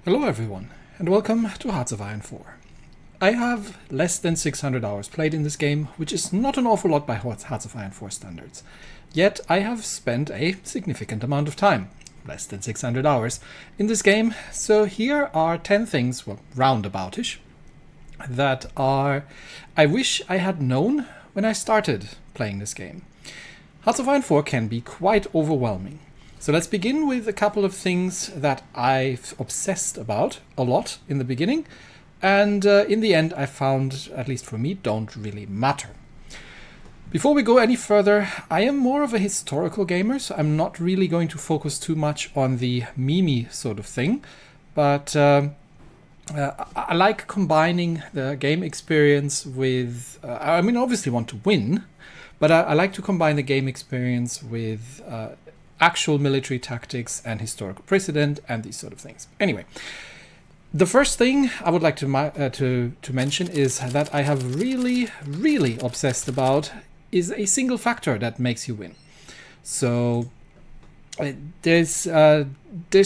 Hello everyone, and welcome to Hearts of Iron 4. I have less than 600 hours played in this game, which is not an awful lot by Hearts of Iron 4 standards. Yet I have spent a significant amount of time, less than 600 hours, in this game, so here are 10 things, well, roundaboutish, that I wish I had known when I started playing this game. Hearts of Iron 4 can be quite overwhelming. So let's begin with a couple of things that I've obsessed about a lot in the beginning, and in the end I found, at least for me, don't really matter. Before we go any further, I am more of a historical gamer, so I'm not really going to focus too much on the meme sort of thing, but I like combining the game experience with, obviously want to win, but I like to combine the game experience with actual military tactics and historical precedent and these sort of things. Anyway, the first thing I would like to mention is that I have really obsessed about is a single factor that makes you win. So there's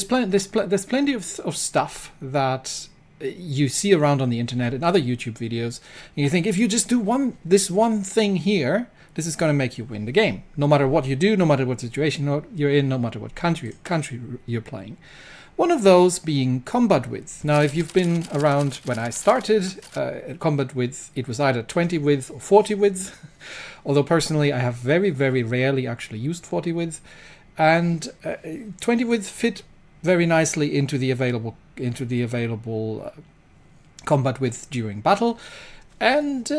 plenty of stuff that you see around on the internet and other YouTube videos, and you think if you just do this one thing here, this is going to make you win the game. No matter what you do, no matter what situation you're in, no matter what country you're playing. One of those being combat width. Now, if you've been around when I started, combat width, it was either 20 width or 40 width. Although personally, I have very rarely actually used 40 width. And 20 width fit very nicely into the available combat width during battle. And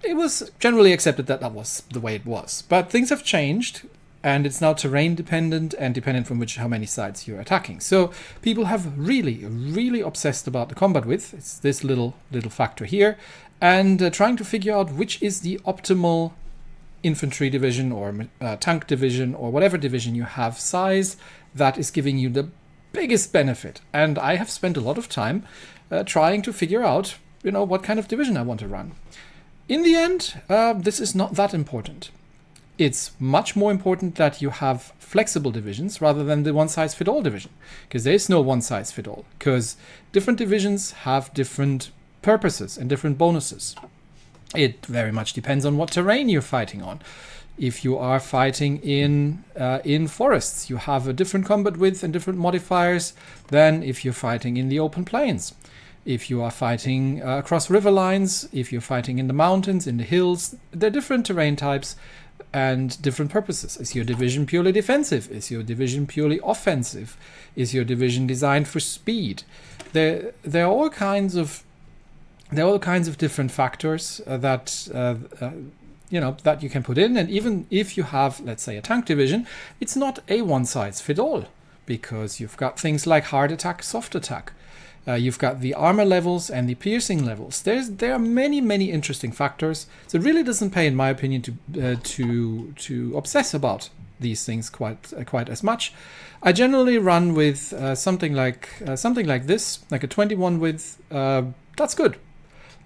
it was generally accepted that that was the way it was. But things have changed, and it's now terrain dependent and dependent from how many sides you're attacking. So people have really obsessed about the combat width. It's this little factor here, and trying to figure out which is the optimal infantry division or tank division or whatever division you have size that is giving you the biggest benefit. And I have spent a lot of time trying to figure out, what kind of division I want to run. In the end, this is not that important. It's much more important that you have flexible divisions rather than the one-size-fit-all division, because there is no one-size-fit-all, because different divisions have different purposes and different bonuses. It very much depends on what terrain you're fighting on. If you are fighting in forests, you have a different combat width and different modifiers than if you're fighting in the open plains. If you are fighting across river lines, if you're fighting in the mountains, in the hills, they're different terrain types and different purposes. Is your division purely defensive? Is your division purely offensive? Is your division designed for speed? There are all kinds of different factors that that you can put in. And even if you have, let's say, a tank division, it's not a one-size-fits-all, because you've got things like hard attack, soft attack. You've got the armor levels and the piercing levels. There are many interesting factors. So it really doesn't pay, in my opinion, to obsess about these things quite as much. I generally run with something like this, like a 21 width. That's good.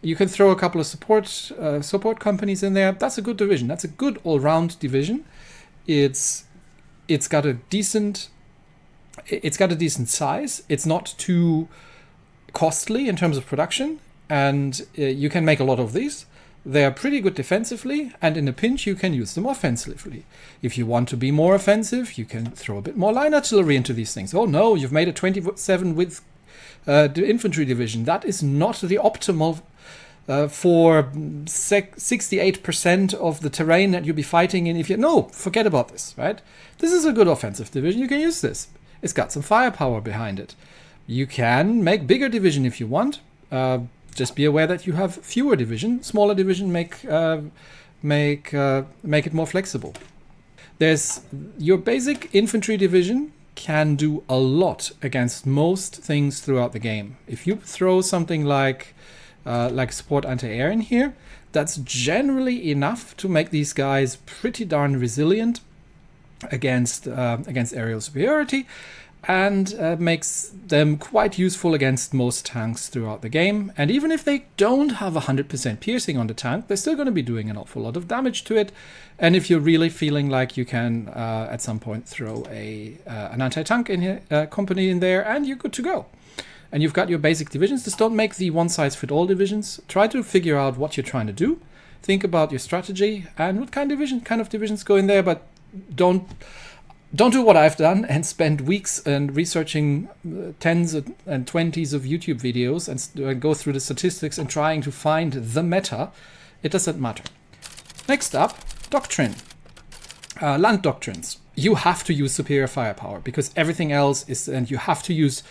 You can throw a couple of support companies in there. That's a good division. That's a good all-round division. It's got a decent size. It's not too costly in terms of production, and you can make a lot of these. They are pretty good defensively, and in a pinch you can use them offensively. If you want to be more offensive, you can throw a bit more line artillery into these things. Oh no, you've made a 27 width infantry division. That is not the optimal for 68% of the terrain that you'll be fighting in. Forget about this, right? This is a good offensive division. You can use this. It's got some firepower behind it. You can make bigger division if you want. Just be aware that you have fewer division. Smaller division make it more flexible. There's your basic infantry division can do a lot against most things throughout the game. If you throw something like support anti-air in here, that's generally enough to make these guys pretty darn resilient against aerial superiority, and makes them quite useful against most tanks throughout the game. And even if they don't have 100% piercing on the tank, they're still going to be doing an awful lot of damage to it. And if you're really feeling like you can at some point throw an anti-tank company in there, and you're good to go. and you've got your basic divisions. Just don't make the one-size-fit-all divisions. Try to figure out what you're trying to do. Think about your strategy and what kind of divisions go in there, but don't do what I've done and spend weeks and researching tens and 20s of YouTube videos and go through the statistics and trying to find the meta. It doesn't matter. Next up, doctrine. Land doctrines. You have to use superior firepower because everything else is, and you have to use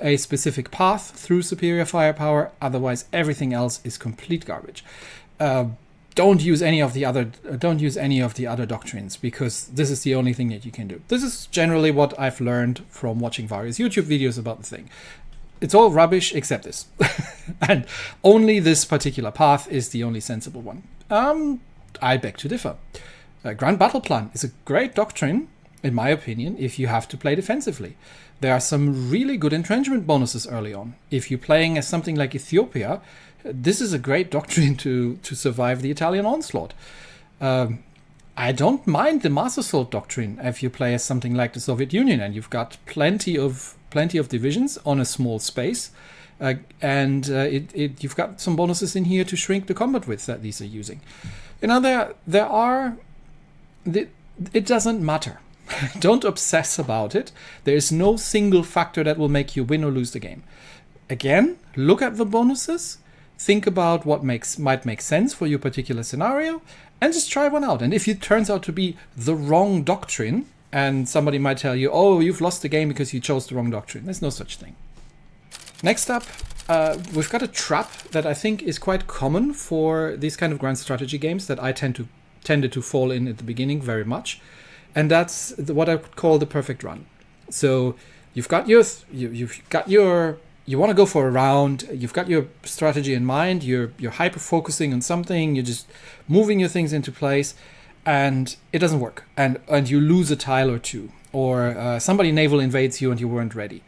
a specific path through superior firepower. Otherwise, everything else is complete garbage. Don't use any of the other doctrines because this is the only thing that you can do. This is generally what I've learned from watching various YouTube videos about the thing. It's all rubbish except this. And only this particular path is the only sensible one. I beg to differ. Grand Battle Plan is a great doctrine, in my opinion, if you have to play defensively. There are some really good entrenchment bonuses early on. If you're playing as something like Ethiopia, this is a great doctrine to survive the Italian onslaught. I don't mind the Master Sword doctrine if you play as something like the Soviet Union and you've got plenty of divisions on a small space, and you've got some bonuses in here to shrink the combat width that these are using. You know, it doesn't matter. Don't obsess about it. There is no single factor that will make you win or lose the game. Again, look at the bonuses. Think about what might make sense for your particular scenario and just try one out. And if it turns out to be the wrong doctrine, and somebody might tell you, oh, you've lost the game because you chose the wrong doctrine. There's no such thing. Next up, we've got a trap that I think is quite common for these kind of grand strategy games that I tended to fall in at the beginning very much. And that's what I would call the perfect run. So you've got you want to go for a round, you've got your strategy in mind, you're hyper focusing on something, you're just moving your things into place, and it doesn't work, and you lose a tile or two, or somebody naval invades you and you weren't ready,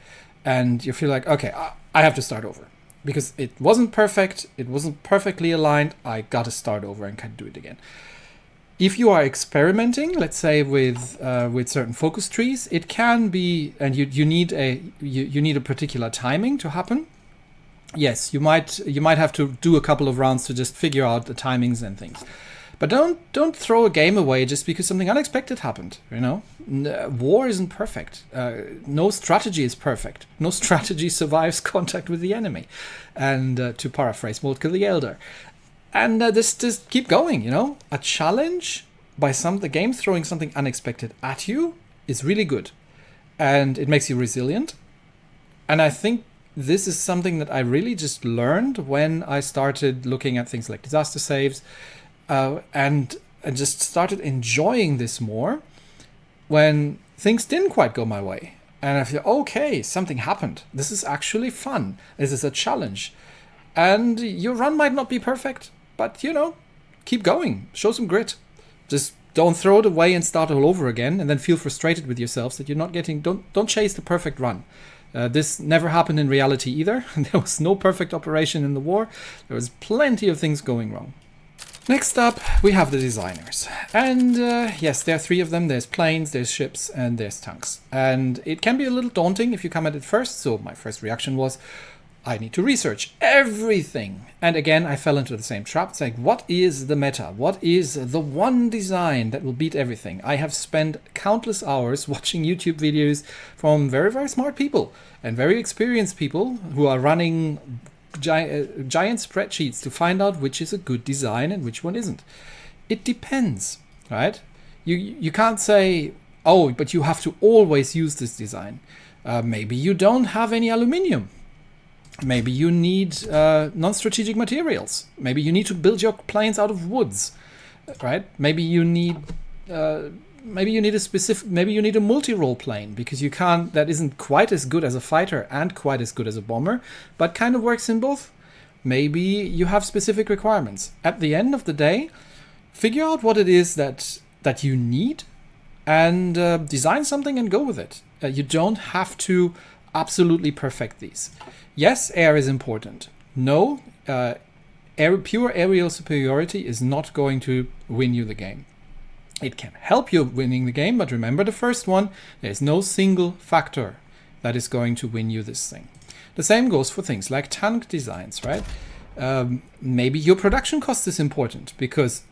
and you feel like, okay, I have to start over because it wasn't perfect, it wasn't perfectly aligned, I gotta start over and can't do it again. If you are experimenting, let's say with certain focus trees, it can be, and you need a particular timing to happen. Yes, you might have to do a couple of rounds to just figure out the timings and things. But don't throw a game away just because something unexpected happened. You know, war isn't perfect. No strategy is perfect. No strategy survives contact with the enemy. And to paraphrase Moltke the Elder. And just keep going, you know. A challenge by the game throwing something unexpected at you is really good. And it makes you resilient. And I think this is something that I really just learned when I started looking at things like disaster saves, and just started enjoying this more when things didn't quite go my way. And I feel, okay, something happened. This is actually fun. This is a challenge. And your run might not be perfect, but, you know, keep going. Show some grit. Just don't throw it away and start all over again and then feel frustrated with yourselves that you're not getting... Don't chase the perfect run. This never happened in reality either. There was no perfect operation in the war. There was plenty of things going wrong. Next up, we have the designers. And yes, there are three of them. There's planes, there's ships, and there's tanks. And it can be a little daunting if you come at it first. So my first reaction was, I need to research everything. And again, I fell into the same trap. It's like, what is the meta? What is the one design that will beat everything? I have spent countless hours watching YouTube videos from very, very smart people and very experienced people who are running giant spreadsheets to find out which is a good design and which one isn't. It depends, right? You can't say, oh, but you have to always use this design. Maybe you don't have any aluminium. Maybe you need non-strategic materials. Maybe you need to build your planes out of woods, right? Maybe you need a multi-role plane because you can't. That isn't quite as good as a fighter and quite as good as a bomber, but kind of works in both. Maybe you have specific requirements. At the end of the day, figure out what it is that you need, and design something and go with it. You don't have to absolutely perfect these. Yes, air is important. No, pure aerial superiority is not going to win you the game. It can help you winning the game, but remember the first one, there's no single factor that is going to win you this thing. The same goes for things like tank designs, right? Maybe your production cost is important because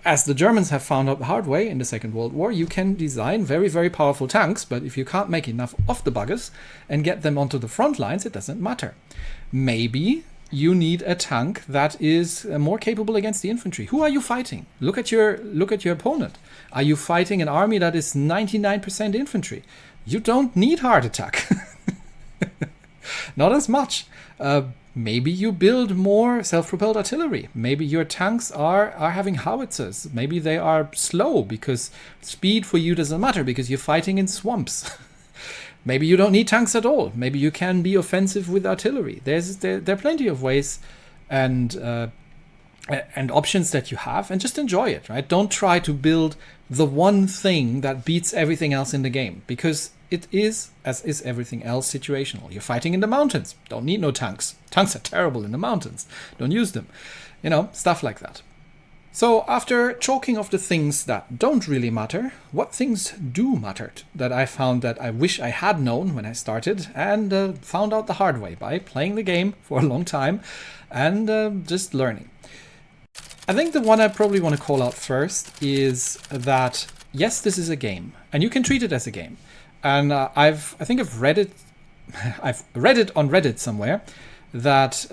as the Germans have found out the hard way in the Second World War, you can design very, very powerful tanks, but if you can't make enough of the buggers and get them onto the front lines, it doesn't matter. Maybe you need a tank that is more capable against the infantry. Who are you fighting? Look at your opponent. Are you fighting an army that is 99% infantry? You don't need heart attack. Not as much. Maybe you build more self-propelled artillery. Maybe your tanks are having howitzers. Maybe they are slow because speed for you doesn't matter because you're fighting in swamps. Maybe you don't need tanks at all. Maybe you can be offensive with artillery. There are plenty of ways and options that you have, and just enjoy it, right? Don't try to build the one thing that beats everything else in the game, because it is, as is everything else, situational. You're fighting in the mountains. Don't need no tanks. Tanks are terrible in the mountains. Don't use them. Stuff like that. So after chalking off the things that don't really matter, what things do matter that I found that I wish I had known when I started and found out the hard way by playing the game for a long time and just learning. I think the one I probably want to call out first is that, yes, this is a game, and you can treat it as a game. And I've read it on Reddit somewhere that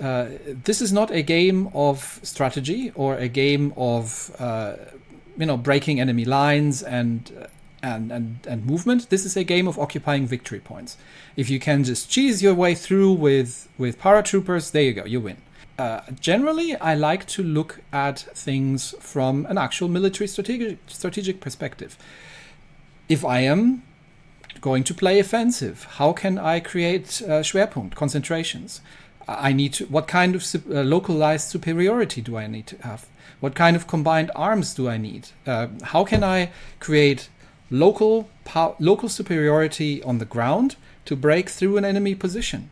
this is not a game of strategy or a game of breaking enemy lines and movement. This is a game of occupying victory points. If you can just cheese your way through with paratroopers, there you go, you win. Generally, I like to look at things from an actual military strategic perspective. If I am going to play offensive, how can I create Schwerpunkt, concentrations? What kind of localized superiority do I need to have? What kind of combined arms do I need? How can I create local superiority on the ground to break through an enemy position?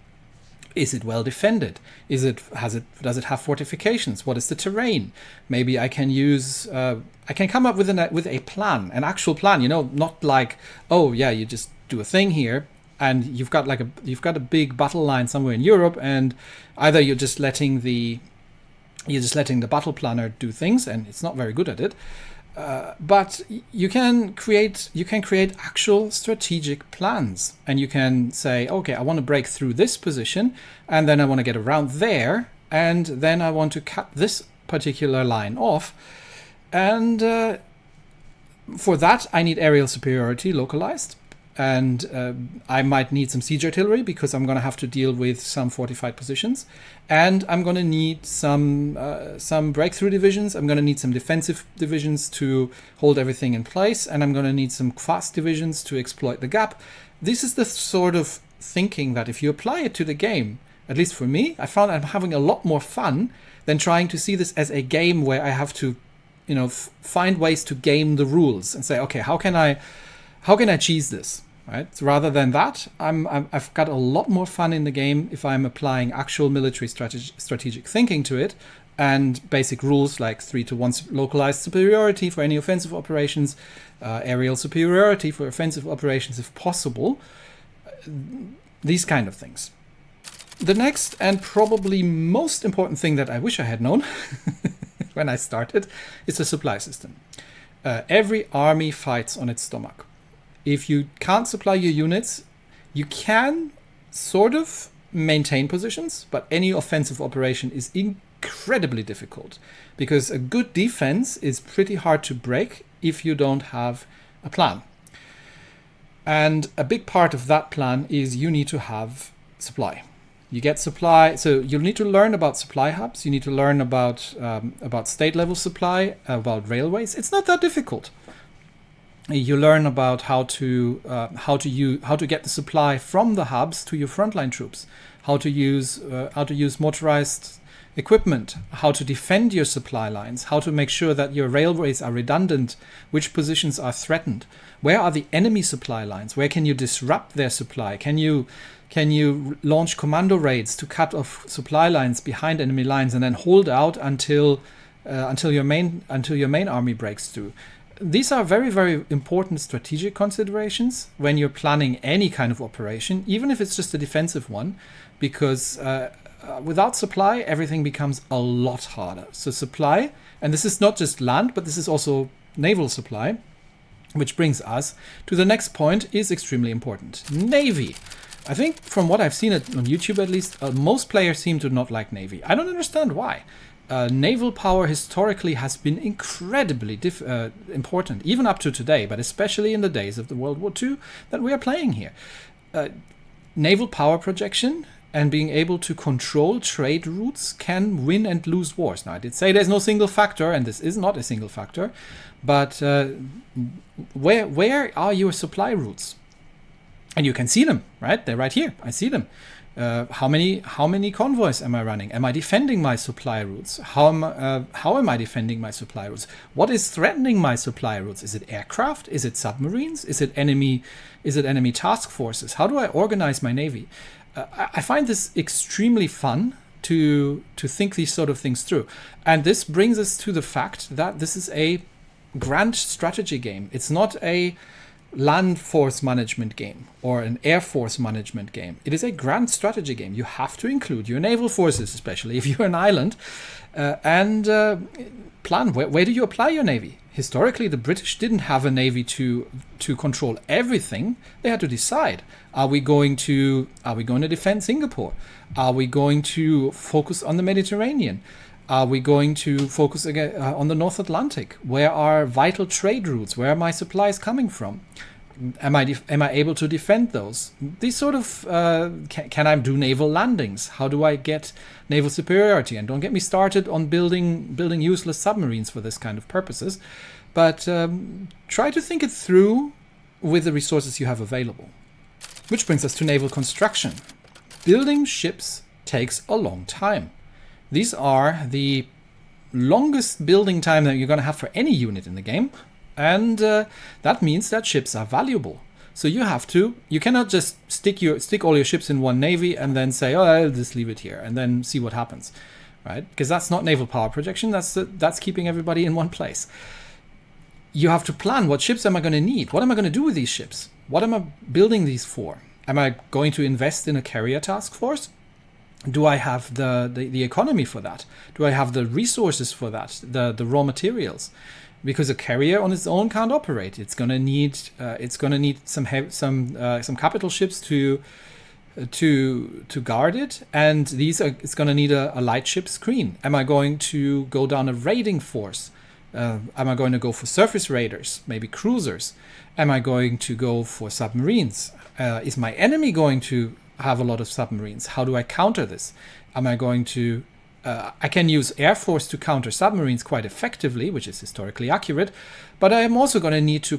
Is it well defended? Does it have fortifications? What is the terrain? Maybe I can I can come up with a plan, an actual plan. Not like, oh yeah, you just do a thing here, and you've got a big battle line somewhere in Europe, and either you're just letting the battle planner do things, and it's not very good at it. But you can create actual strategic plans, and you can say, okay, I want to break through this position, and then I want to get around there, and then I want to cut this particular line off, and for that I need aerial superiority localized. And I might need some siege artillery because I'm going to have to deal with some fortified positions, and I'm going to need some breakthrough divisions. I'm going to need some defensive divisions to hold everything in place, and I'm going to need some fast divisions to exploit the gap. This is the sort of thinking that if you apply it to the game, at least for me, I found I'm having a lot more fun than trying to see this as a game where I have to, find ways to game the rules and say, okay, how can I cheese this? Right? Rather than that, I've got a lot more fun in the game if I'm applying actual military strategic thinking to it, and basic rules like 3-to-1 localized superiority for any offensive operations, aerial superiority for offensive operations if possible, these kind of things. The next and probably most important thing that I wish I had known when I started is the supply system. Every army fights on its stomach. If you can't supply your units, you can sort of maintain positions, but any offensive operation is incredibly difficult because a good defense is pretty hard to break if you don't have a plan. And a big part of that plan is you need to have supply. You get supply, so you'll need to learn about supply hubs. You need to learn about state level supply, about railways. It's not that difficult. You learn about how to get the supply from the hubs to your frontline troops, how to use motorized equipment, how to defend your supply lines, how to make sure that your railways are redundant, which positions are threatened, where are the enemy supply lines, where can you disrupt their supply, can you launch commando raids to cut off supply lines behind enemy lines and then hold out until your main army breaks through. These are very, very important strategic considerations when you're planning any kind of operation, even if it's just a defensive one, because without supply, everything becomes a lot harder. So supply, and this is not just land, but this is also naval supply, which brings us to the next point, is extremely important. Navy. I think from what I've seen on YouTube at least, most players seem to not like Navy. I don't understand why. Naval power historically has been incredibly important, even up to today, but especially in the days of the World War II that we are playing here. Naval power projection and being able to control trade routes can win and lose wars. Now, I did say there's no single factor, and this is not a single factor, but where are your supply routes? And you can see them, right? They're right here. I see them. How many convoys am I running? Am I defending my supply routes? How am I defending my supply routes? What is threatening my supply routes? Is it aircraft? Is it submarines? Is it enemy task forces? How do I organize my navy? I find this extremely fun to think these sort of things through. And this brings us to the fact that this is a grand strategy game. It's not a land force management game or an air force management game. It is a grand strategy game. You have to include your naval forces, especially if you're an island, and plan where do you apply your navy. Historically, the British didn't have a navy to control everything. They had to decide: are we going to defend Singapore? Are we going to focus on the Mediterranean? Are we going to focus again on the North Atlantic? Where are vital trade routes? Where are my supplies coming from? Am I able to defend those? These sort of can I do naval landings? How do I get naval superiority? And don't get me started on building useless submarines for this kind of purposes. But try to think it through with the resources you have available. Which brings us to naval construction. Building ships takes a long time. These are the longest building time that you're going to have for any unit in the game. And that means that ships are valuable. So you cannot just stick all your ships in one navy and then say, oh, I'll just leave it here and then see what happens, right? Because that's not naval power projection. That's keeping everybody in one place. You have to plan, what ships am I going to need? What am I going to do with these ships? What am I building these for? Am I going to invest in a carrier task force? Do I have the economy for that? Do I have the resources for that? The raw materials? Because a carrier on its own can't operate. It's gonna need some capital ships to guard it, and it's gonna need a light ship screen. Am I going to go down a raiding force? Am I going to go for surface raiders? Maybe cruisers? Am I going to go for submarines? Is my enemy going to have a lot of submarines? How do I counter this? Am I going to I can use Air Force to counter submarines quite effectively, which is historically accurate, but I am also going to need to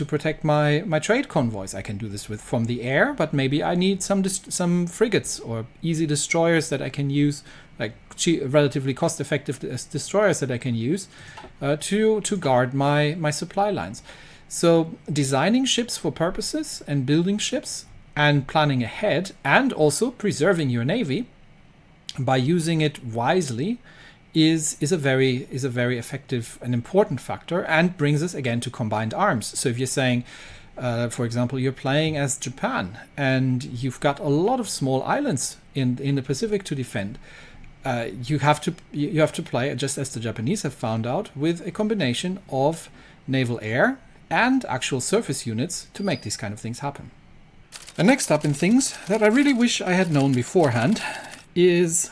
protect my trade convoys. I can do this from the air, but maybe I need some frigates or easy destroyers that I can use, like relatively cost-effective destroyers that I can use to guard my supply lines. So designing ships for purposes and building ships and planning ahead and also preserving your navy by using it wisely is a very effective and important factor, and brings us again to combined arms. So if you're saying, for example, you're playing as Japan and you've got a lot of small islands in the Pacific to defend, you have to play, just as the Japanese have found out, with a combination of naval air and actual surface units to make these kind of things happen. And next up in things that I really wish I had known beforehand is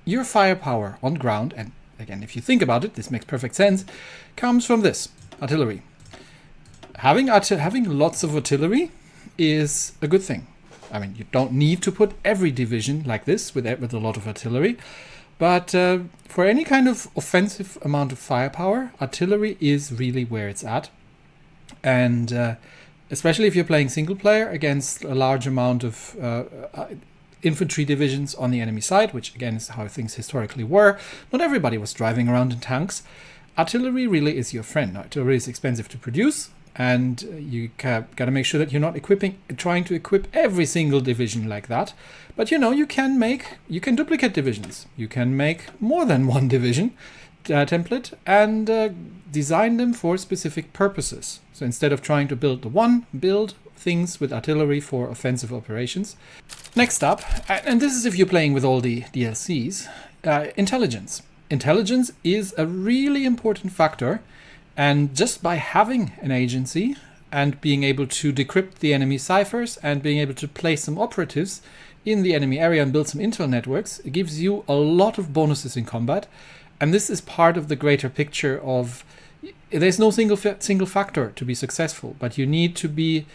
your firepower on ground, and again, if you think about it, this makes perfect sense, comes from this: artillery. Having lots of artillery is a good thing. I mean, you don't need to put every division like this with a lot of artillery, but for any kind of offensive amount of firepower, artillery is really where it's at. And especially if you're playing single player against a large amount of infantry divisions on the enemy side, which again is how things historically were. Not everybody was driving around in tanks. Artillery really is your friend. Now, artillery is expensive to produce, and you got to make sure that you're not trying to equip every single division like that. But you can duplicate divisions. You can make more than one division template and design them for specific purposes. So instead of trying to build things with artillery for offensive operations. Next up, and this is if you're playing with all the DLCs, intelligence. Intelligence is a really important factor, and just by having an agency and being able to decrypt the enemy ciphers and being able to place some operatives in the enemy area and build some intel networks, it gives you a lot of bonuses in combat. And this is part of the greater picture of there's no single factor to be successful, but you need to be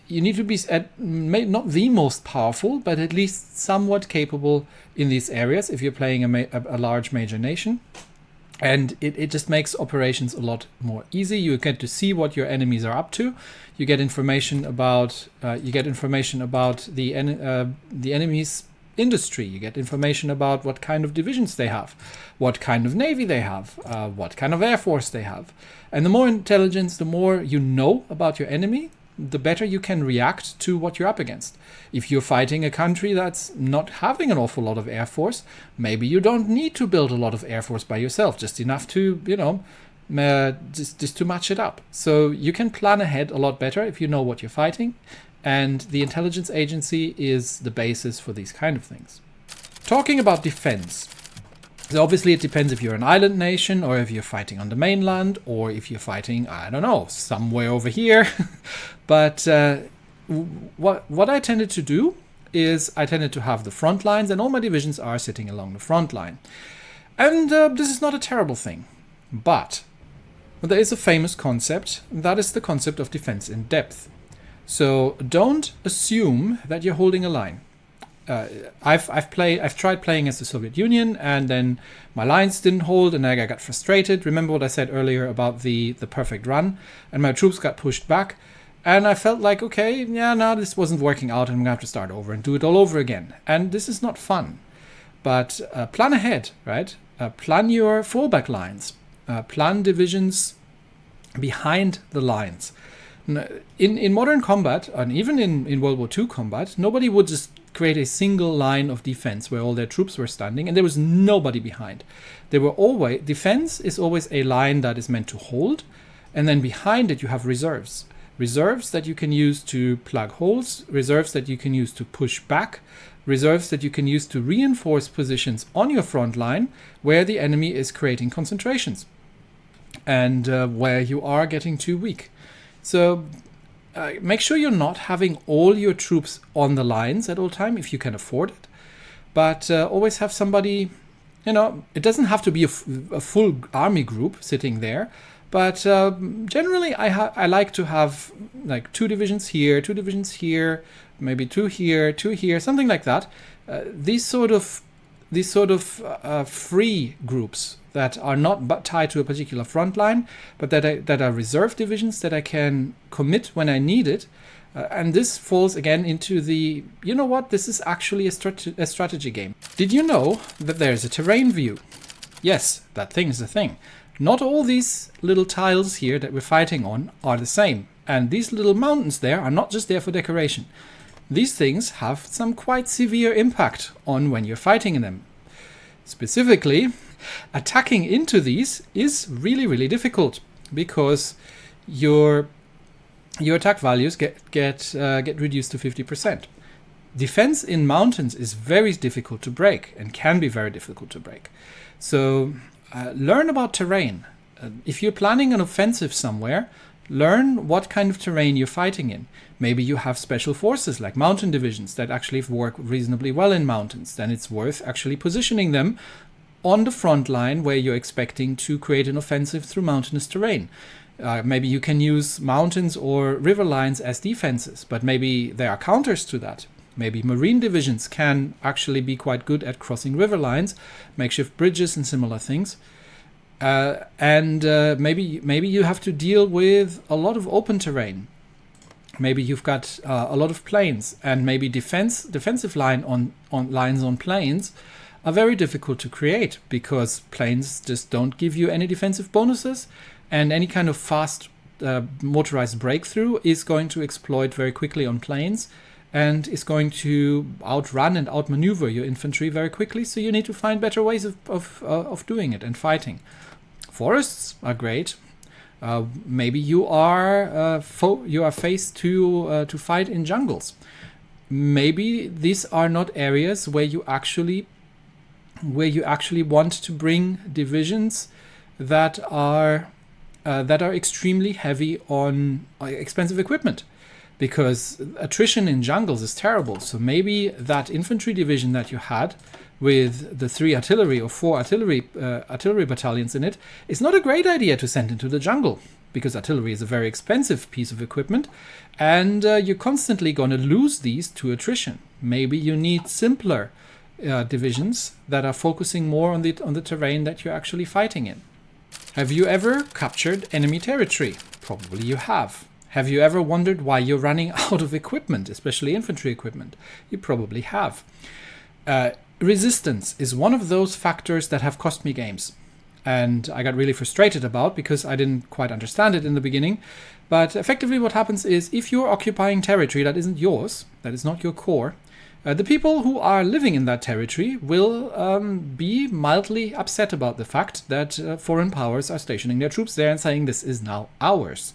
not the most powerful, but at least somewhat capable in these areas if you're playing a large major nation. And it just makes operations a lot more easy. You get to see what your enemies are up to. You get information about the enemy's industry. You get information about what kind of divisions they have, what kind of navy they have, what kind of air force they have. And the more intelligence, the more you know about your enemy, the better you can react to what you're up against. If you're fighting a country that's not having an awful lot of air force, maybe you don't need to build a lot of air force by yourself, just enough to, just to match it up. So you can plan ahead a lot better if you know what you're fighting, and the intelligence agency is the basis for these kind of things. Talking about defense. So obviously it depends if you're an island nation or if you're fighting on the mainland or if you're fighting, I don't know, somewhere over here. But what I tended to do is I tended to have the front lines, and all my divisions are sitting along the front line. And this is not a terrible thing. But there is a famous concept, and that is the concept of defense in depth. So don't assume that you're holding a line. I've tried playing as the Soviet Union, and then my lines didn't hold, and I got frustrated. Remember what I said earlier about the perfect run, and my troops got pushed back, and I felt like, okay, yeah, no, this wasn't working out, and I'm gonna have to start over and do it all over again. And this is not fun. But plan ahead, right? Plan your fallback lines. Plan divisions behind the lines. In modern combat, and even in World War II combat, nobody would just create a single line of defense where all their troops were standing and there was nobody behind. Defense is always a line that is meant to hold, and then behind it you have reserves. Reserves that you can use to plug holes, reserves that you can use to push back, reserves that you can use to reinforce positions on your front line where the enemy is creating concentrations and where you are getting too weak. So make sure you're not having all your troops on the lines at all time if you can afford it. But always have somebody, it doesn't have to be a full army group sitting there. But generally I like to have like 2 divisions here, maybe 2 here, something like that. These sort of free groups that are not tied to a particular front line, but that are reserve divisions that I can commit when I need it. And this falls again into the, this is actually a strategy game. Did you know that there's a terrain view? Yes, that thing is a thing. Not all these little tiles here that we're fighting on are the same. And these little mountains there are not just there for decoration. These things have some quite severe impact on when you're fighting in them. Specifically, attacking into these is really, really difficult because your attack values get reduced to 50%. Defense in mountains is very difficult to break and can be very difficult to break. So learn about terrain. If you're planning an offensive somewhere, learn what kind of terrain you're fighting in. Maybe you have special forces like mountain divisions that actually work reasonably well in mountains. Then it's worth actually positioning them on the front line where you're expecting to create an offensive through mountainous terrain. Maybe you can use mountains or river lines as defenses, but maybe there are counters to that. Maybe marine divisions can actually be quite good at crossing river lines, makeshift bridges and similar things. Maybe you have to deal with a lot of open terrain. Maybe you've got a lot of plains, and maybe defensive lines on plains are very difficult to create because plains just don't give you any defensive bonuses, and any kind of fast motorized breakthrough is going to exploit very quickly on plains and is going to outrun and outmaneuver your infantry very quickly. So you need to find better ways of doing it and fighting. Forests are great. Maybe you are faced to fight in jungles. Maybe these are not areas where you actually want to bring divisions that are extremely heavy on expensive equipment, because attrition in jungles is terrible. So maybe that infantry division that you had with the 3 artillery or 4 artillery battalions in it is not a great idea to send into the jungle, because artillery is a very expensive piece of equipment, and you're constantly going to lose these to attrition. Maybe you need simpler divisions that are focusing more on the terrain that you're actually fighting in. Have you ever captured enemy territory? Probably you have. Have you ever wondered why you're running out of equipment, especially infantry equipment? You probably have. Resistance is one of those factors that have cost me games, and I got really frustrated about because I didn't quite understand it in the beginning. But effectively what happens is, if you're occupying territory that isn't yours, that is not your core, the people who are living in that territory will be mildly upset about the fact that foreign powers are stationing their troops there and saying this is now ours.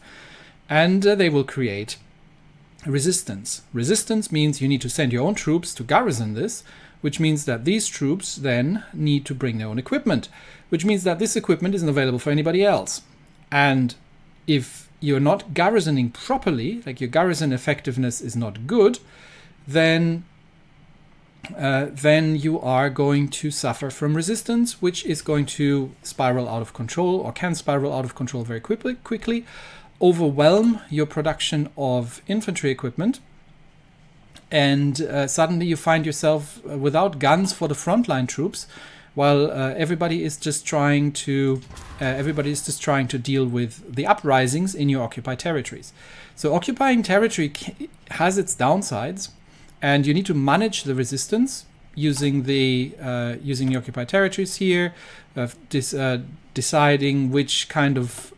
And they will create resistance. Resistance means you need to send your own troops to garrison this, which means that these troops then need to bring their own equipment, which means that this equipment isn't available for anybody else. And if you're not garrisoning properly, like your garrison effectiveness is not good, then you are going to suffer from resistance, which is going to spiral out of control, or can spiral out of control very quickly, overwhelm your production of infantry equipment, and suddenly you find yourself without guns for the frontline troops, while everybody is just trying to deal with the uprisings in your occupied territories. So occupying territory has its downsides, and you need to manage the resistance using the occupied territories here, deciding which kind of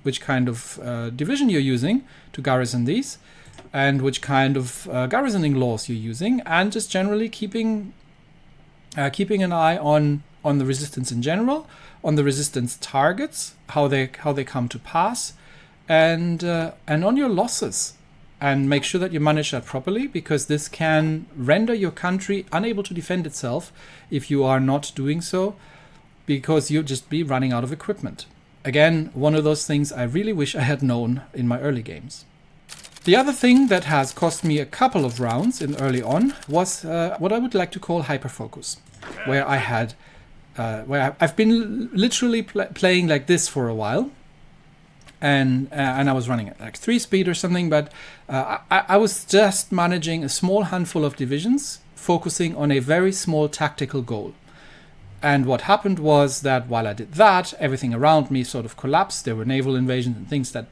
division you're using to garrison these, and which kind of garrisoning laws you're using, and just generally keeping an eye on the resistance in general, on the resistance targets, how they come to pass, and on your losses. And make sure that you manage that properly, because this can render your country unable to defend itself if you are not doing so, because you'll just be running out of equipment. Again, one of those things I really wish I had known in my early games. The other thing that has cost me a couple of rounds in early on was what I would like to call hyperfocus, where I've been literally playing like this for a while. And I was running at like 3 speed or something, but I was just managing a small handful of divisions, focusing on a very small tactical goal. And what happened was that while I did that, everything around me sort of collapsed. There were naval invasions and things that,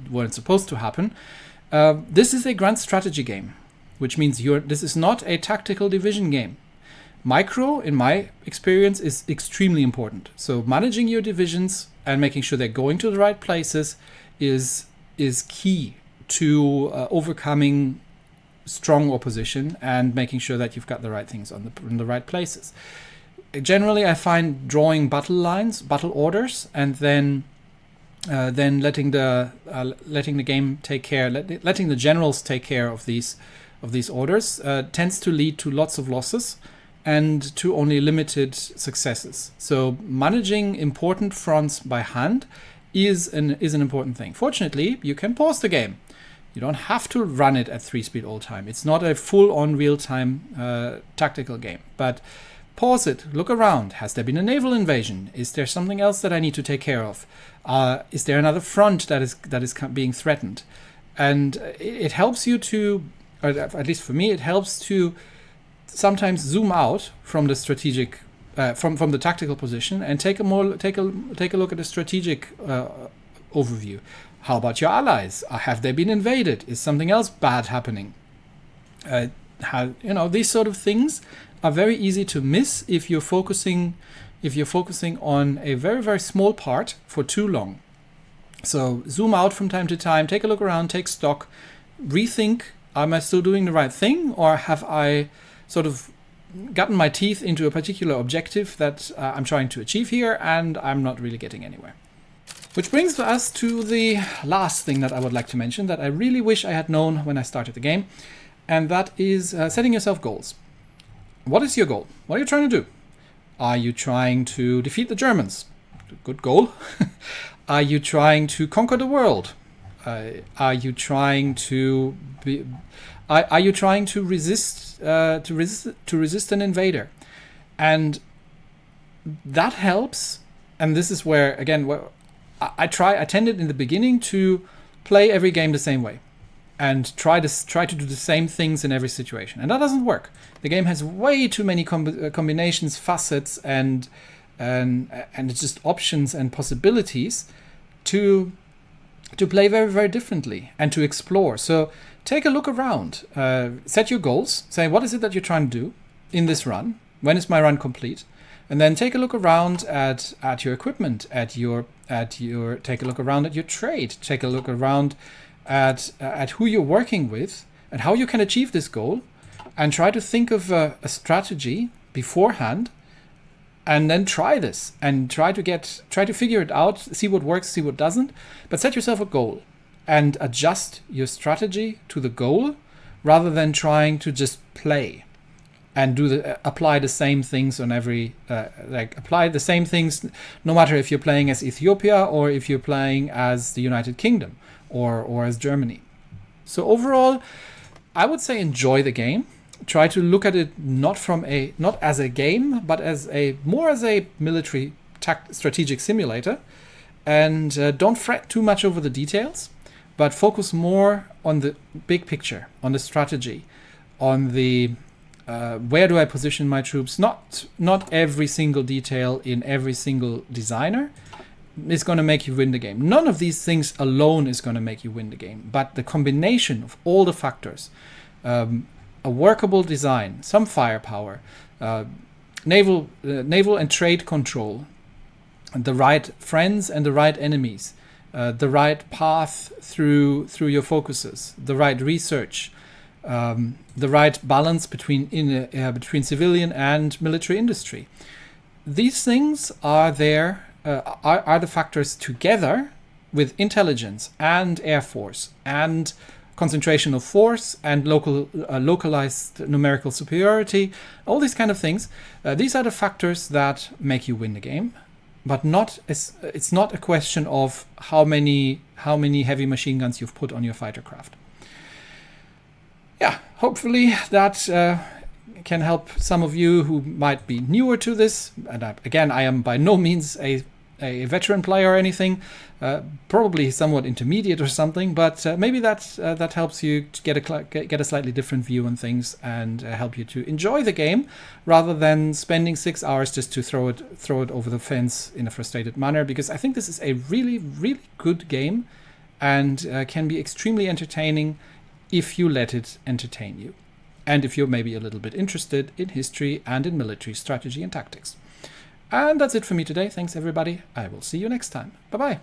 weren't supposed to happen. This is a grand strategy game, which means this is not a tactical division game. Micro, in my experience, is extremely important. So managing your divisions and making sure they're going to the right places is key to overcoming strong opposition and making sure that you've got the right things in the right places. Generally, I find drawing battle lines, battle orders, and then letting the game take care, letting the generals take care of these orders tends to lead to lots of losses and to only limited successes. So managing important fronts by hand is an important thing. Fortunately, you can pause the game. You don't have to run it at 3 speed all time. It's not a full-on real-time tactical game. But pause it, look around. Has there been a naval invasion? Is there something else that I need to take care of? Is there another front that is being threatened? And it helps you to, or at least for me, it helps to sometimes zoom out from the strategic, from the tactical position, and take a look at the strategic overview. How about your allies? Have they been invaded? Is something else bad happening? These sort of things are very easy to miss if you're focusing on a very, very small part for too long. So zoom out from time to time, take a look around, take stock, rethink, am I still doing the right thing, or have I sort of gotten my teeth into a particular objective that I'm trying to achieve here and I'm not really getting anywhere? Which brings us to the last thing that I would like to mention that I really wish I had known when I started the game, and that is setting yourself goals. What is your goal? What are you trying to do? Are you trying to defeat the Germans? Good goal. Are you trying to conquer the world? Are you trying to are you trying to resist an invader? And that helps. And this is where, again, I tended in the beginning to play every game the same way and try to do the same things in every situation, and that doesn't work. The game has way too many combinations, facets, and it's just options and possibilities to play very, very differently and to explore. So take a look around, set your goals, say what is it that you're trying to do in this run, when is my run complete, and then take a look around at your equipment, take a look around at your trade, take a look around at who you're working with and how you can achieve this goal, and try to think of a strategy beforehand, and then try this and try to figure it out, see what works, see what doesn't, but set yourself a goal and adjust your strategy to the goal rather than trying to just play and apply the same things on every apply the same things no matter if you're playing as Ethiopia or if you're playing as the United Kingdom or as Germany. So overall, I would say enjoy the game. Try to look at it not as a game, but more as a military strategic simulator, and don't fret too much over the details, but focus more on the big picture, on the strategy, on the where do I position my troops. Not every single detail in every single designer is going to make you win the game. None of these things alone is going to make you win the game, but the combination of all the factors, a workable design, some firepower, naval and trade control, the right friends and the right enemies, the right path through your focuses, the right research, the right balance between civilian and military industry. These things are there. Are the factors together with intelligence and air force and concentration of force and localized numerical superiority, all these kind of things. These are the factors that make you win the game, but it's not a question of how many heavy machine guns you've put on your fighter craft. Yeah, hopefully that can help some of you who might be newer to this. And again, I am by no means a veteran player or anything, probably somewhat intermediate or something, but maybe that helps you to get a slightly different view on things and help you to enjoy the game rather than spending 6 hours just to throw it over the fence in a frustrated manner, because I think this is a really, really good game and can be extremely entertaining if you let it entertain you. And if you're maybe a little bit interested in history and in military strategy and tactics. And that's it for me today. Thanks, everybody. I will see you next time. Bye-bye.